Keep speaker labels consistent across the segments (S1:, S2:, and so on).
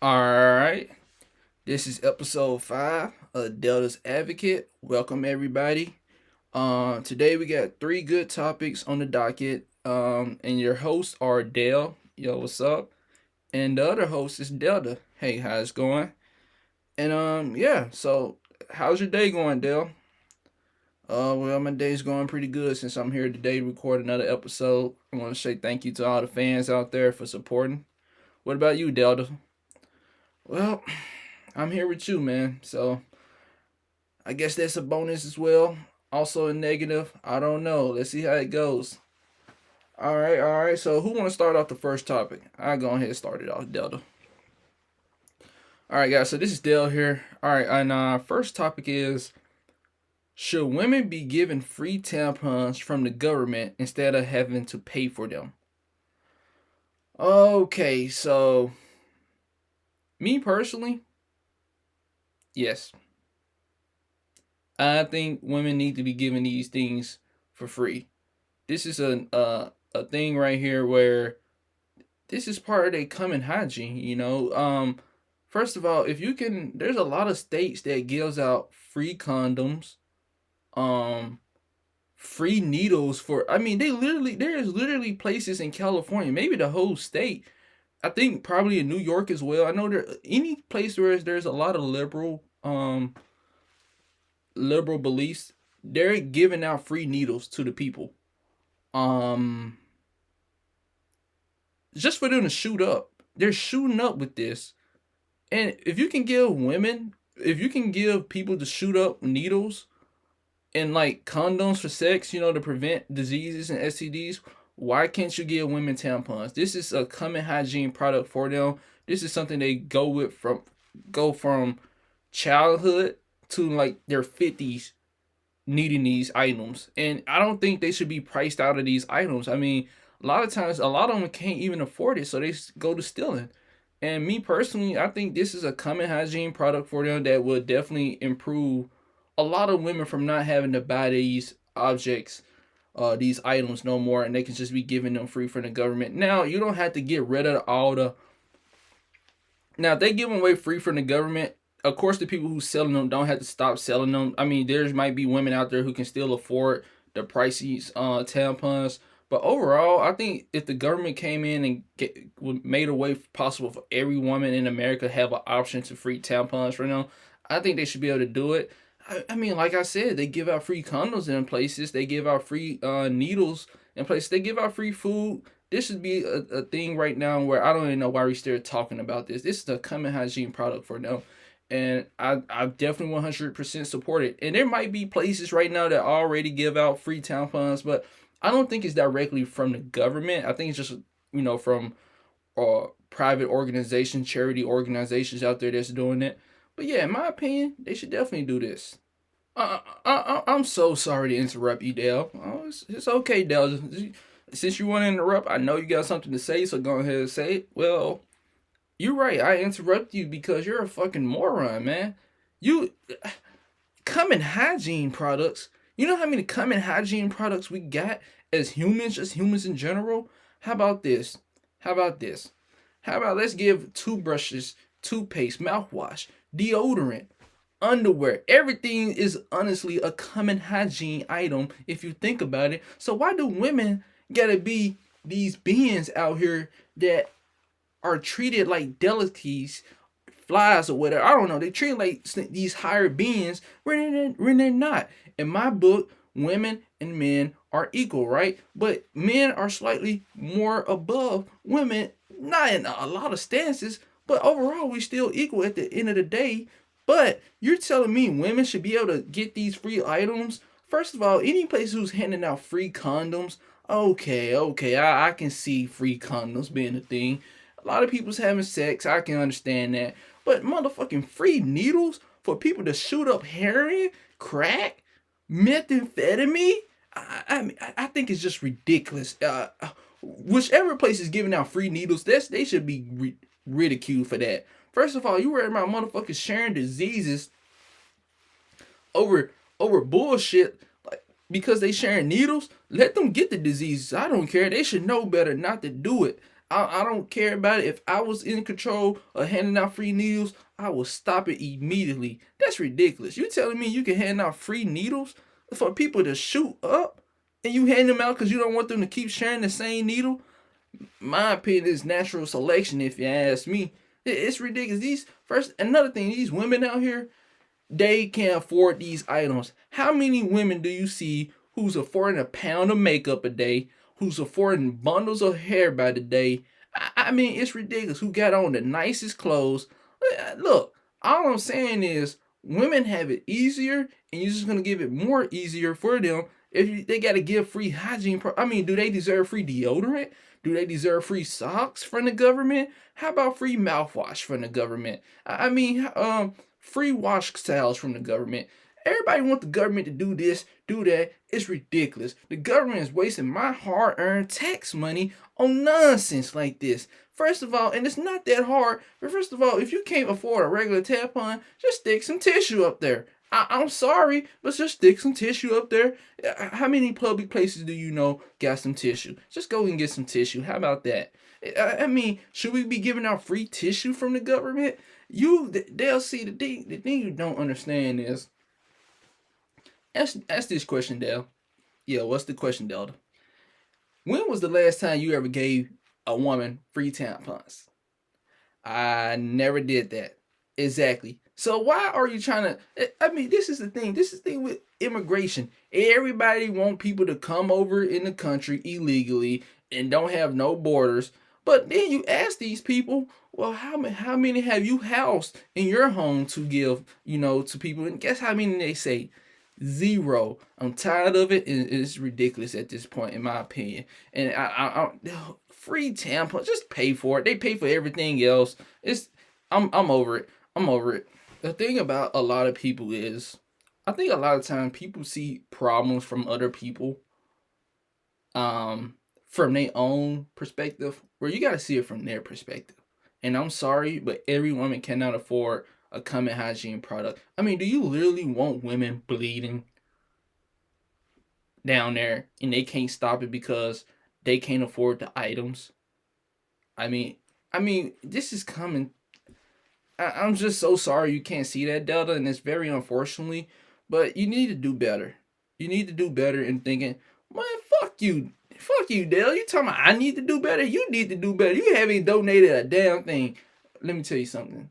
S1: Alright, this is episode 5 of Dellda's Advocate. Welcome everybody. Today we got 3 good topics on the docket. And your hosts are Dell. Yo, what's up? And the other host is Dellda. Hey, how's it going? And yeah, so how's your day going, Dell? Well, my day's going pretty good since I'm here today to record another episode. I want to say thank you to all the fans out there for supporting. What about you, Dellda? Well, I'm here with you, man. So I guess that's a bonus as well. Also a negative. I don't know. Let's see how it goes. All right. So who want to start off the first topic? I'll go ahead and start it off, Delta. All right, guys. So this is Dell here. All right, and first topic is: should women be given free tampons from the government instead of having to pay for them? Okay, so me personally, yes. I think women need to be given these things for free. This is a thing right here where this is part of their common hygiene. First of all, if you can, there's a lot of states that gives out free condoms, um, free needles for. I mean, there's literally places in California, maybe the whole state. I think probably in New York as well. I know there any place where there's a lot of liberal beliefs, they're giving out free needles to the people. Um, just for them to shoot up. They're shooting up with this. And if you can give people to shoot up needles and like condoms for sex, to prevent diseases and STDs, why can't you give women tampons? This is a common hygiene product for them. This is something they go from childhood to like their 50s needing these items. And I don't think they should be priced out of these items. I mean, a lot of times, a lot of them can't even afford it, so they go to stealing. And me personally, I think this is a common hygiene product for them that will definitely improve a lot of women from not having to buy these objects, these items no more, and they can just be giving them free from the government. Now, you don't have to get rid of all the. Now, if they give them away free from the government, of course, the people who selling them don't have to stop selling them. I mean, there might be women out there who can still afford the pricey tampons. But overall, I think if the government came in and made a way possible for every woman in America to have an option to free tampons for them, I think they should be able to do it. I mean, like I said, they give out free condoms in places. They give out free needles in places. They give out free food. This should be a thing right now where I don't even know why we're still talking about this. This is a common hygiene product for them. And I definitely 100% support it. And there might be places right now that already give out free tampons, but I don't think it's directly from the government. I think it's just, from private organizations, charity organizations out there that's doing it. But yeah, in my opinion, they should definitely do this. I'm so sorry to interrupt you, Dale. Oh, it's okay, Dale. Since you want to interrupt, I know you got something to say, so go ahead and say it. Well, you're right. I interrupt you because you're a fucking moron, man. You common hygiene products. You know how many common hygiene products we got as humans, just humans in general? How about this? How about this? How about let's give toothbrushes, toothpaste, mouthwash, deodorant, underwear. Everything is honestly a common hygiene item if you think about it. So why do women gotta be these beings out here that are treated like delicacies, flies or whatever? I don't know. They treat like these higher beings when they're not. In my book, women and men are equal, right? But men are slightly more above women, not in a lot of stances, but overall we still equal at the end of the day. But you're telling me women should be able to get these free items? First of all, any place who's handing out free condoms, okay, I can see free condoms being a thing. A lot of people's having sex, I can understand that. But motherfucking free needles for people to shoot up heroin, crack, methamphetamine? I think it's just ridiculous. Whichever place is giving out free needles, they should be ridiculed for that. First of all, you worry about motherfuckers sharing diseases over bullshit, like because they sharing needles. Let them get the diseases. I don't care. They should know better not to do it. I don't care about it. If I was in control of handing out free needles, I would stop it immediately. That's ridiculous. You telling me you can hand out free needles for people to shoot up, and you hand them out because you don't want them to keep sharing the same needle? My opinion is natural selection. If you ask me, it's ridiculous. Another thing, these women out here, they can't afford these items. How many women do you see who's affording a pound of makeup a day, who's affording bundles of hair by the day? I mean, it's ridiculous. Who got on the nicest clothes? Look, all I'm saying is women have it easier, and you're just gonna give it more easier for them if they got to give free hygiene. I mean, do they deserve free deodorant? Do they deserve free socks from the government? How about free mouthwash from the government? I mean, free wash towels from the government. Everybody want the government to do this, do that. It's ridiculous. The government is wasting my hard-earned tax money on nonsense like this. First of all, and it's not that hard, but first of all, if you can't afford a regular tampon, just stick some tissue up there. I'm sorry, but just stick some tissue up there. How many public places do you know got some tissue? Just go and get some tissue. How about that? I mean, should we be giving out free tissue from the government? They'll see the thing you don't understand is, ask this question, Dell. Yeah, what's the question, Dellda? When was the last time you ever gave a woman free tampons? I never did that. Exactly. So why are you trying to? I mean, this is the thing. This is the thing with immigration. Everybody want people to come over in the country illegally and don't have no borders. But then you ask these people, well, how many have you housed in your home to give, to people? And guess how many they say? Zero. I'm tired of it, and it's ridiculous at this point, in my opinion. And I free tampons, just pay for it. They pay for everything else. I'm over it. I'm over it. The thing about a lot of people is, I think a lot of times people see problems from other people, from their own perspective, where you got to see it from their perspective. And I'm sorry, but every woman cannot afford a common hygiene product. I mean, do you literally want women bleeding down there and they can't stop it because they can't afford the items? I mean, this is coming. I'm just so sorry you can't see that, Dellda, and it's very unfortunately, but you need to do better. You need to do better in thinking, man, fuck you. Fuck you, Dell. You talking about I need to do better? You need to do better. You haven't donated a damn thing. Let me tell you something.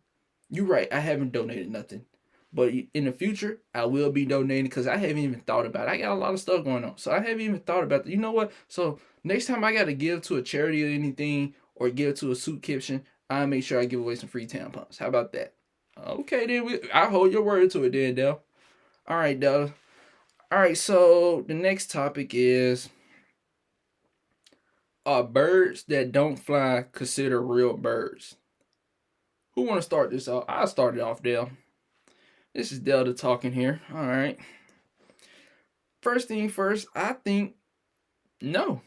S1: You're right. I haven't donated nothing. But in the future, I will be donating because I haven't even thought about it. I got a lot of stuff going on. So I haven't even thought about it. You know what? So next time I got to give to a charity or anything or give to a soup kitchen, I make sure I give away some free tampons. How about that? Okay, then I hold your word to it then, Dell. All right, Dell. All right, so the next topic is, are birds that don't fly considered real birds? Who want to start this off? I'll start it off, Dell. This is Dellda talking here. All right. First thing first, I think no.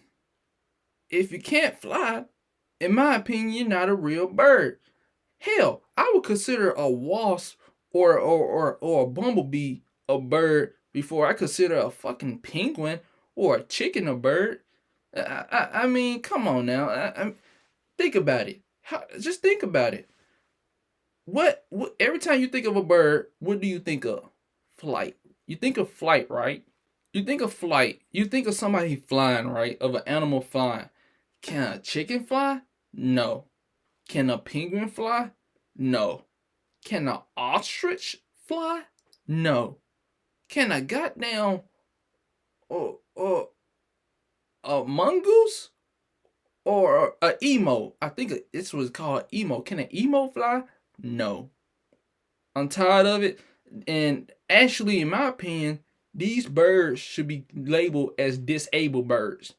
S1: If you can't fly, in my opinion, you're not a real bird. Hell, I would consider a wasp or a bumblebee a bird before I consider a fucking penguin or a chicken a bird. I mean, come on now. Think about it. Just think about it. What every time you think of a bird, what do you think of? Flight. You think of flight, right? You think of flight. You think of somebody flying, right? Of an animal flying. Can a chicken fly? No. Can a penguin fly? No. Can an ostrich fly? No. Can a goddamn a mongoose or a emo? I think this was called emo. Can an emo fly? No. I'm tired of it. And actually, in my opinion, these birds should be labeled as disabled birds.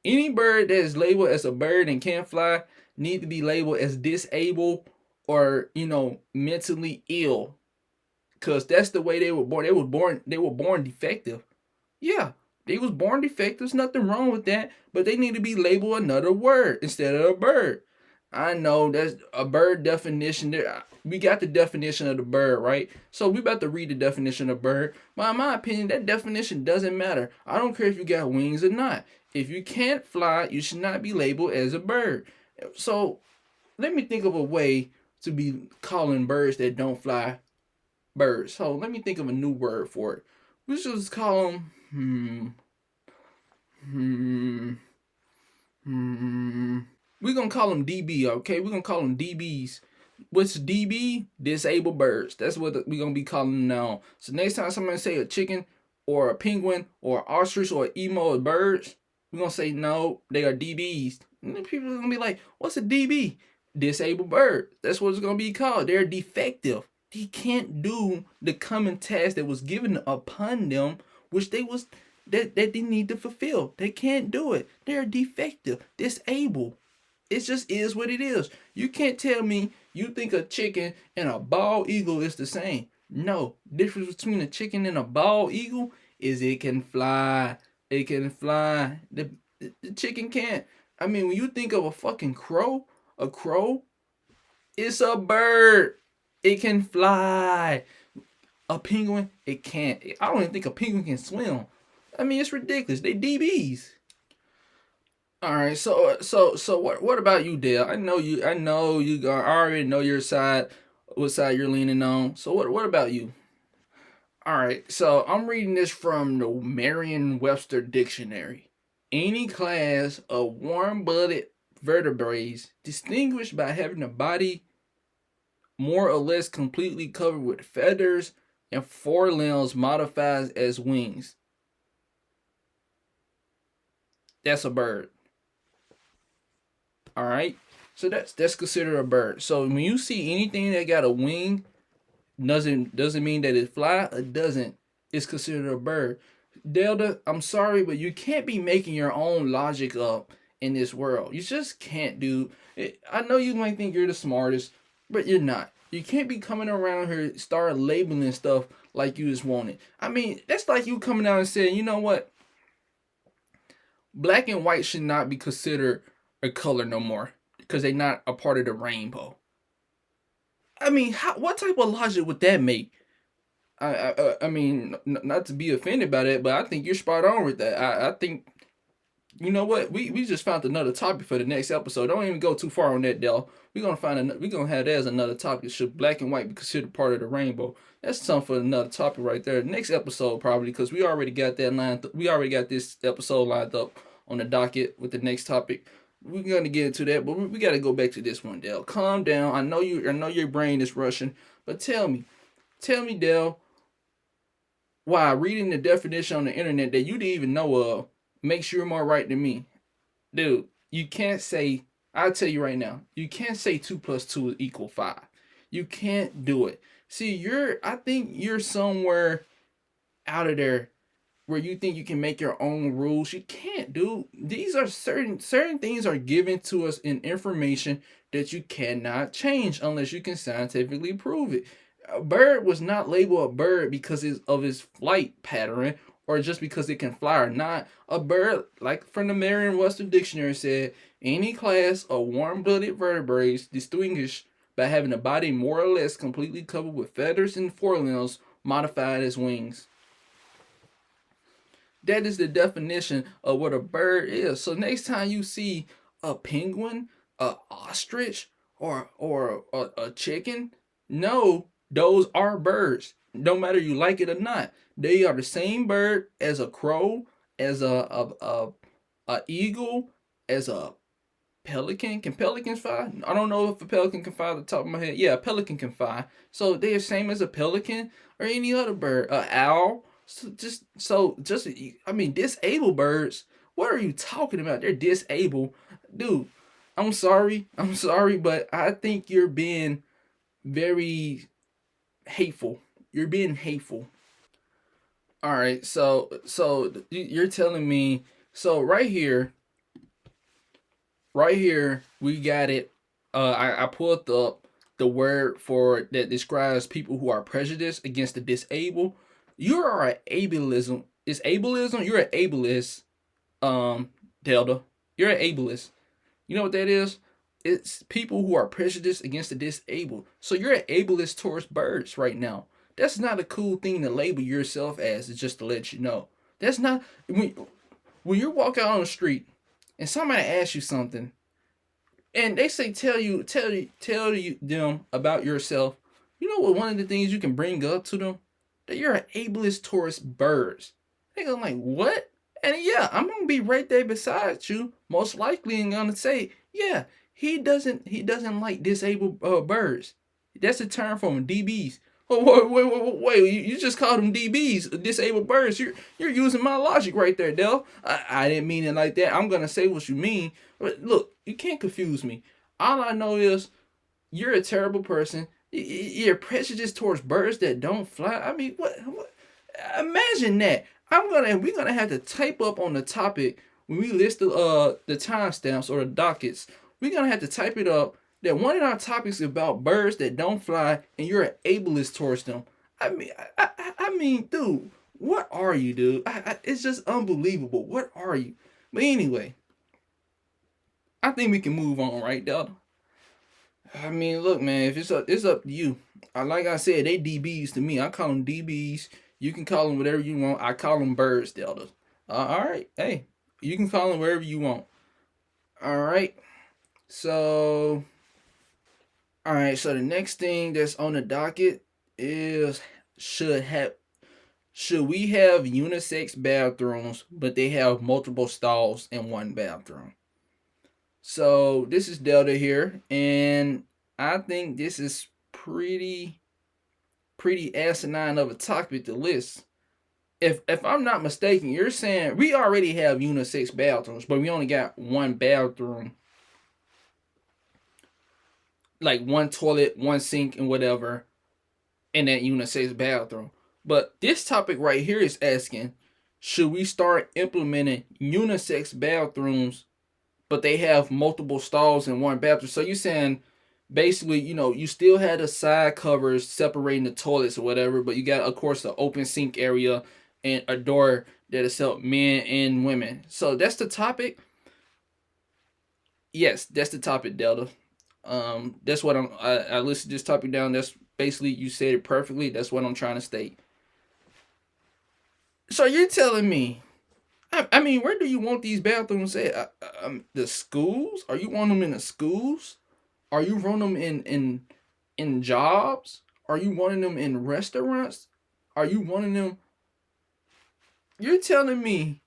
S1: Any bird that is labeled as a bird and can't fly need to be labeled as disabled or, mentally ill. Because that's the way they were born. They were born defective. Yeah, they was born defective. There's nothing wrong with that. But they need to be labeled another word instead of a bird. I know that's a bird definition. We got the definition of the bird, right? So we about to read the definition of bird. But in my opinion, that definition doesn't matter. I don't care if you got wings or not. If you can't fly, you should not be labeled as a bird. So let me think of a way to be calling birds that don't fly birds. So let me think of a new word for it. We should just call them hmm, hmm. We're gonna call them DB, okay? We're gonna call them DBs. What's DB? Disabled birds. That's what we're gonna be calling them now. So next time somebody say a chicken or a penguin or an ostrich or an emo of birds, we're gonna say no, they are DBs. And then people are gonna be like, what's a DB? Disabled bird. That's what it's gonna be called. They're defective. They can't do the common task that was given upon them, which that they need to fulfill. They can't do it. They're defective, disabled. It just is what it is. You can't tell me you think a chicken and a bald eagle is the same. No. Difference between a chicken and a bald eagle is it can fly. It can fly. The chicken can't. I mean, when you think of a fucking crow, a crow, it's a bird. It can fly. A penguin, it can't. I don't even think a penguin can swim. I mean, it's ridiculous. They DBs. All right, so what about you, Dale? I already know your side, what side you're leaning on. So what about you? All right, so I'm reading this from the Merriam-Webster dictionary. Any class of warm-blooded vertebrates distinguished by having a body more or less completely covered with feathers and forelimbs modified as wings. That's a bird. All right. So that's considered a bird. So when you see anything that got a wing, doesn't mean that it fly. It doesn't. It's considered a bird. Dellda, I'm sorry, but you can't be making your own logic up in this world. You just can't do it. I know you might think you're the smartest, but you're not. You can't be coming around here start labeling stuff like you just want it. I mean, that's like you coming out and saying, you know what? Black and white should not be considered a color no more because they're not a part of the rainbow. I mean, what type of logic would that make? I mean, not to be offended by that, but I think you're spot on with that. I think, you know what? We just found another topic for the next episode. Don't even go too far on that, Dell. We're gonna have that as another topic. Should black and white be considered part of the rainbow? That's something for another topic right there. Next episode probably because we already got that lined. We already got this episode lined up on the docket with the next topic. We're gonna get into that, but we gotta go back to this one, Dell. Calm down. I know your brain is rushing, but tell me, Dell, why reading the definition on the internet that you didn't even know of makes you more right than me. Dude, you can't say, I'll tell you right now, you can't say 2 plus 2 is equal 5. You can't do it. See, I think you're somewhere out of there where you think you can make your own rules. You can't, dude. These are certain things are given to us in information that you cannot change unless you can scientifically prove it. A bird was not labeled a bird because of its flight pattern or just because it can fly or not. A bird, like from the Merriam-Webster dictionary said, any class of warm-blooded vertebrates distinguished by having a body more or less completely covered with feathers and forelimbs modified as wings. That is the definition of what a bird is. So next time you see a penguin, a ostrich, or a chicken, no, those are birds. No matter you like it or not, they are the same bird as a crow, as a eagle, as a pelican. Can pelicans fly? I don't know if a pelican can fly at the top of my head. Yeah, a pelican can fly. So they're the same as a pelican or any other bird. An owl. I mean, disabled birds. What are you talking about? They're disabled, dude. I'm sorry, but I think you're being very hateful. You're being hateful. All right, so you're telling me. So right here, we got it. I pulled up the word for that describes people who are prejudiced against the disabled. You are an ableism. Is ableism? You're an ableist, Dellda. You're an ableist. You know what that is? It's people who are prejudiced against the disabled. So you're an ableist towards birds right now. That's not a cool thing to label yourself as. It's just to let you know. That's not when you walk out on the street and somebody asks you something And they say tell you them about yourself. You know what? One of the things you can bring up to them that you're an ableist towards birds. They go like, what? And yeah, I'm gonna be right there beside you, most likely, and gonna say, yeah, he doesn't like disabled birds. That's a term from DBs. Oh, wait, you just called them DBs, disabled birds. You're using my logic right there, Dell. I didn't mean it like that. I'm gonna say what you mean. But look, you can't confuse me. All I know is you're a terrible person. You're prejudiced towards birds that don't fly. I mean, what? Imagine that. We're gonna have to type up on the topic when we list the timestamps or the dockets. We're gonna have to type it up that one of our topics is about birds that don't fly, and you're an ableist towards them. I mean, dude, what are you, dude? It's just unbelievable. What are you? But anyway, I think we can move on, right, Delta? I mean, look, man. If it's up to you. Like I said, they DBs to me. I call them DBs. You can call them whatever you want. I call them birds, Delta. All right. Hey, you can call them wherever you want. All right. So, all right. So the next thing that's on the docket is should have should we have unisex bathrooms, but they have multiple stalls in one bathroom? So this is Dellda here, and I think this is pretty asinine of a topic to list. If I'm not mistaken, you're saying we already have unisex bathrooms, but we only got one bathroom, like one toilet, one sink, and whatever in that unisex bathroom. But this topic right here is asking, should we start implementing unisex bathrooms, but they have multiple stalls in one bathroom? So you're saying basically, you still had the side covers separating the toilets or whatever, but you got, of course, the open sink area and a door that is help men and women. So that's the topic. Yes, that's the topic, Delta. That's what I listed this topic down. That's basically, you said it perfectly. That's what I'm trying to state. So you're telling me, I mean, where do you want these bathrooms at? The schools? Are you want them in the schools? Are you want them in jobs? Are you wanting them in restaurants? Are you wanting them? You're telling me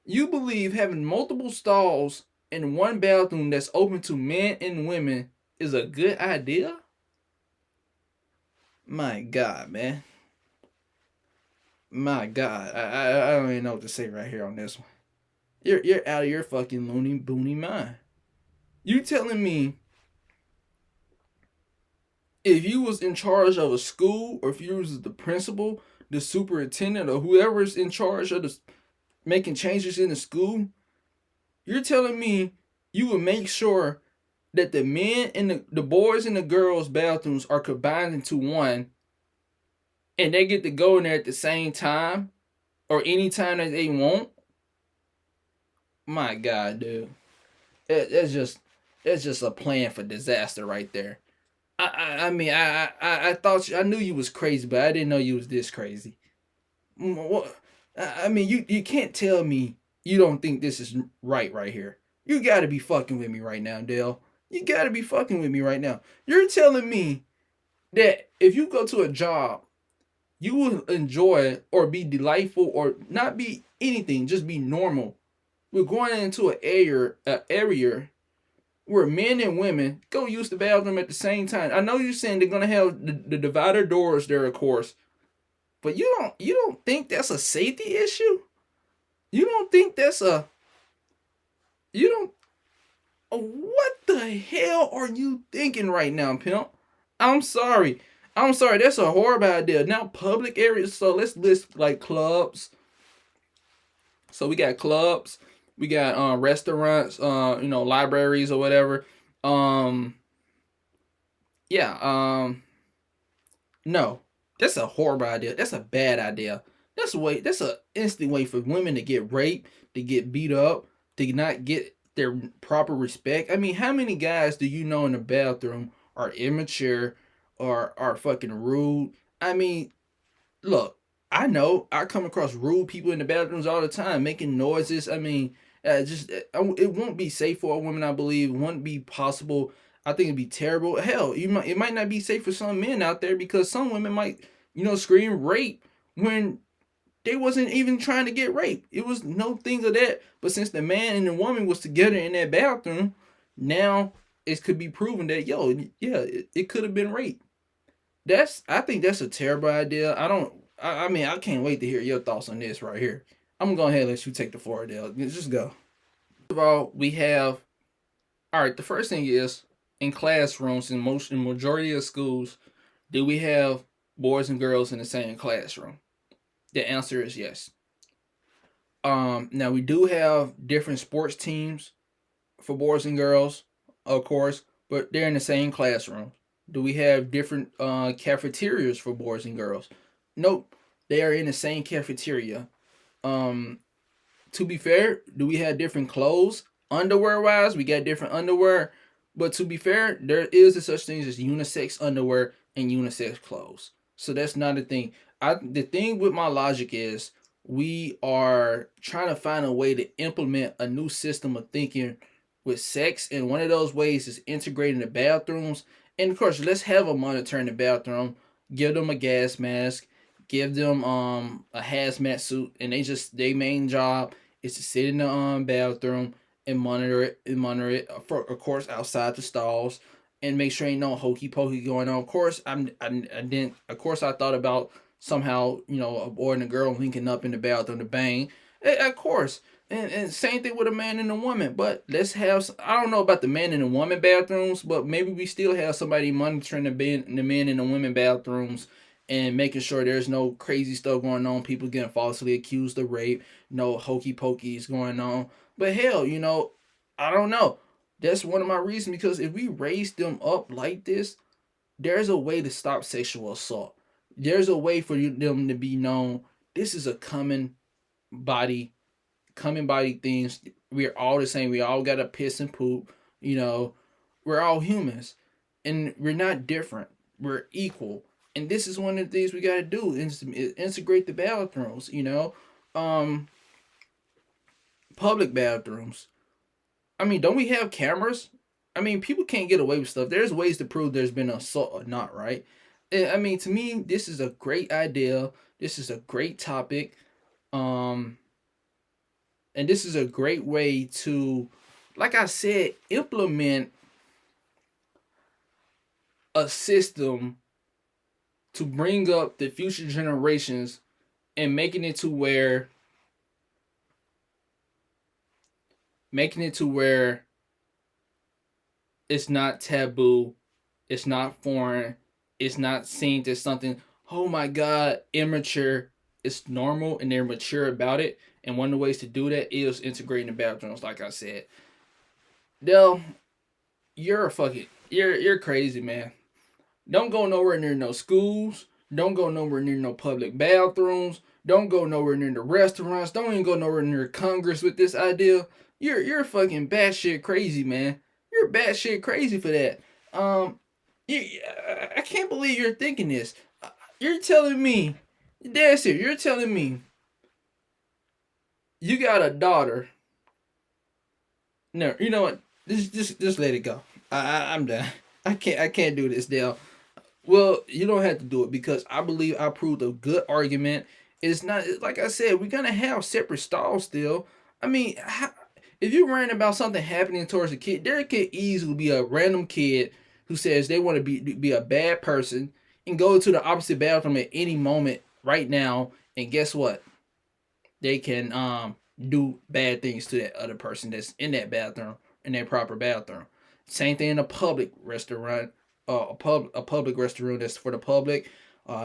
S1: you believe having multiple stalls in one bathroom that's open to men and women is a good idea? My God, man. My God, I don't even know what to say right here on this one. You're out of your fucking loony boony mind. You telling me if you was in charge of a school, or if you was the principal, the superintendent, or whoever's in charge of making changes in the school, you're telling me you would make sure that the men and the boys and the girls bathrooms are combined into one, and they get to go in there at the same time or any time that they want? My God, dude, that's just a plan for disaster right there. I mean, I thought I knew you was crazy, but I didn't know you was this crazy. What? I mean, you can't tell me you don't think this is right here. You got to be fucking with me right now, Dale. You got to be fucking with me right now. You're telling me that if you go to a job, you will enjoy or be delightful or not be anything, just be normal. We're going into an area where men and women go use the bathroom at the same time. I know you're saying they're gonna have the divider doors there, of course, but you don't think that's a safety issue? You don't think that's a you don't what the hell are you thinking right now, pimp? I'm sorry. I'm sorry. That's a horrible idea. Now public areas. So let's list like clubs. So we got clubs. We got restaurants. Libraries or whatever. Um, yeah. No, that's a horrible idea. That's a bad idea. That's a instant way for women to get raped, to get beat up, to not get their proper respect. I mean, how many guys do you know in the bathroom are immature or are fucking rude? I mean, look, I know I come across rude people in the bathrooms all the time, making noises. I mean, It won't be safe for a woman. I believe it wouldn't be possible. I think it'd be terrible. Hell, it might not be safe for some men out there because some women might scream rape when they wasn't even trying to get raped. It was no thing of that. But since the man and the woman was together in that bathroom, now it could be proven that yeah, it could have been rape. I think that's a terrible idea. I mean, I can't wait to hear your thoughts on this right here. I'm gonna go ahead and let you take the floor, Dell. Just go. First of all, we have all right. The first thing is in classrooms in majority of schools, do we have boys and girls in the same classroom? The answer is yes. Now we do have different sports teams for boys and girls, of course, but they're in the same classroom. Do we have different cafeterias for boys and girls? Nope, they are in the same cafeteria. Um, to be fair, do we have different clothes? Underwear wise, we got different underwear. But to be fair, there is a such thing as unisex underwear and unisex clothes. So that's not a thing. The thing with my logic is we are trying to find a way to implement a new system of thinking with sex, and one of those ways is integrating the bathrooms. And of course, let's have a monitor in the bathroom, give them a gas mask, give them a hazmat suit, and their main job is to sit in the bathroom and monitor it for, of course, outside the stalls, and make sure ain't no hokey pokey going on. Of course, I didn't. Of course, I thought about somehow a boy and a girl linking up in the bathroom to bang. Of course, and same thing with a man and a woman. But let's have. I don't know about the man and the woman bathrooms, but maybe we still have somebody monitoring the men and the women bathrooms and making sure there's no crazy stuff going on, people getting falsely accused of rape, no hokey pokeys going on. But hell, I don't know. That's one of my reasons, because if we raise them up like this, there's a way to stop sexual assault. There's a way for them to be known. This is a common body things. We're all the same. We all gotta piss and poop. We're all humans, and we're not different. We're equal. And this is one of the things we gotta do: integrate the bathrooms. Um, public bathrooms. I mean, don't we have cameras? I mean, people can't get away with stuff. There's ways to prove there's been an assault or not, right? I mean, to me, this is a great idea. This is a great topic. Um, and this is a great way to, like I said, implement a system to bring up the future generations and making it to where it's not taboo, it's not foreign, it's not seen as something, oh my god, immature. It's normal and they're mature about it. And one of the ways to do that is integrating the bathrooms, like I said. Dell, you're crazy, man. Don't go nowhere near no schools. Don't go nowhere near no public bathrooms. Don't go nowhere near the restaurants. Don't even go nowhere near Congress with this idea. You're fucking batshit crazy, man. You're batshit crazy for that. Um, I can't believe you're thinking this. You're telling me, that's it. You're telling me you got a daughter. No, you know what? Just let it go. I'm done. I can't do this, Dale. Well, you don't have to do it because I believe I proved a good argument. It's not like I said. We're gonna have separate stalls still. I mean, if you're worrying about something happening towards a kid, there could easily be a random kid who says they want to be a bad person and go to the opposite bathroom at any moment right now, and guess what? They can do bad things to that other person that's in that bathroom, in that proper bathroom. Same thing in a public restaurant, a public restaurant that's for the public,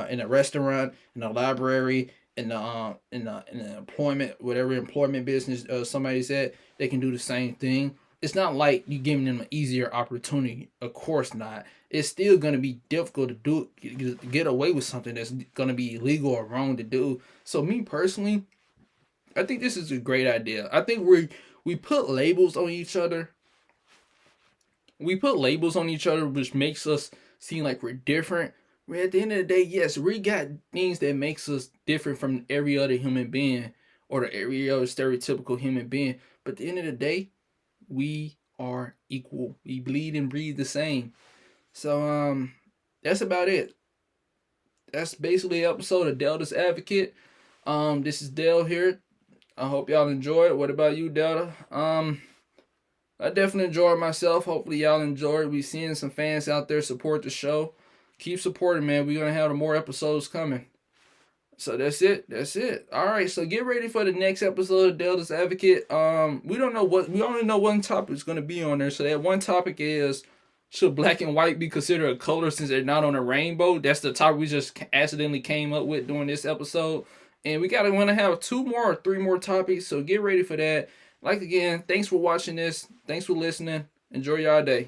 S1: in a restaurant, in a library, in the employment, whatever employment business somebody's at, they can do the same thing. It's not like you giving them an easier opportunity. Of course not. It's still gonna be difficult to get away with something that's gonna be illegal or wrong to do. So me personally, I think this is a great idea. I think we put labels on each other. We put labels on each other, which makes us seem like we're different. But at the end of the day, yes, we got things that makes us different from every other human being or the every other stereotypical human being. But at the end of the day, we are equal. We bleed and breathe the same. So that's about it. That's basically an episode of Dellda's Advocate. This is Dell here. I hope y'all enjoy it. What about you, Dellda? I definitely enjoyed myself. Hopefully y'all enjoyed. We seeing some fans out there support the show. Keep supporting, man. We're gonna have more episodes coming. So that's it. That's it. All right. So get ready for the next episode of Dellda's Advocate. We don't know what. We only know one topic is going to be on there. So that one topic is, should black and white be considered a color since they're not on a rainbow? That's the topic we just accidentally came up with during this episode. And we gotta want to have 2 more or 3 more topics. So get ready for that. Like again, thanks for watching this. Thanks for listening. Enjoy y'all day.